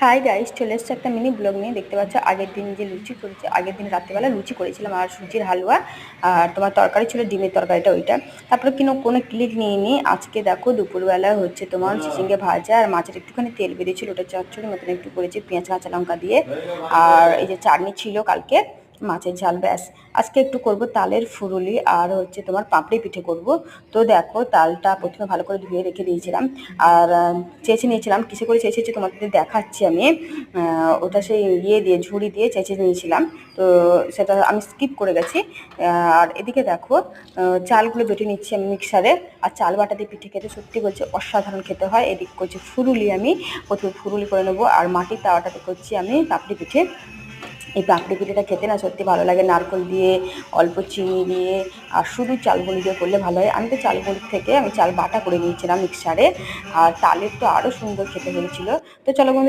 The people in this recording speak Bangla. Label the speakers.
Speaker 1: হাই গাইস, চলে এসছে একটা মিনি ব্লগ নিয়ে। দেখতে পাচ্ছ আগের দিন যে লুচি করেছি, আগের দিন রাত্রেবেলা লুচি করেছিলাম আর সুজির হালুয়া আর তোমার তরকারি ছিল, ডিমের তরকারিটা ওইটা। তারপরে কোনো ক্লিক নিয়ে নিই। আজকে দেখো দুপুরবেলা হচ্ছে তোমার চিচিঙ্গে ভাজা আর মাছের একটুখানি তেল বেরিয়েছিল, ওটা চচ্চড়ি মতন একটু করেছি পেঁয়াজ কাঁচা লঙ্কা দিয়ে। আর এই যে চাটনি ছিল কালকে মাছের ঝাল, ব্যাস। আজকে একটু করব তালের ফুরুলি আর হচ্ছে তোমার পাপড়ি পিঠে করব। তো দেখো তালটা প্রথমে ভালো করে ধুয়ে রেখে দিয়েছিলাম আর চেঁচে নিয়েছিলাম। কিসে করে চেঁচেছি তোমাদের দেখাচ্ছি আমি। ওটা সেই দিয়ে ঝুড়ি দিয়ে চেঁচে নিয়েছিলাম, তো সেটা আমি স্কিপ করে গেছি। আর এদিকে দেখো চালগুলো বেটে নিচ্ছি আমি মিক্সারে। আর চাল বাটা দিয়ে পিঠে খেতে সত্যি বলছি অসাধারণ খেতে হয়। এদিকে করছি ফুরুলি, আমি প্রথমে ফুরুলি করে নেবো আর মাটির তাওয়াটাতে করছি আমি পাপড়ি পিঠে। এই পাপড়ি পিঠেটা খেতে না সত্যি ভালো লাগে, নারকেল দিয়ে অল্প চিনি দিয়ে আর শুধু চাল গুঁড়ি দিয়ে করলে ভালো হয়। আমি তো চাল গুঁড়ির থেকে আমি চাল বাটা করে নিয়েছিলাম মিক্সারে, আর তালের তো আরও সুন্দর খেতে হয়েছিল। তো চলো বন্ধু।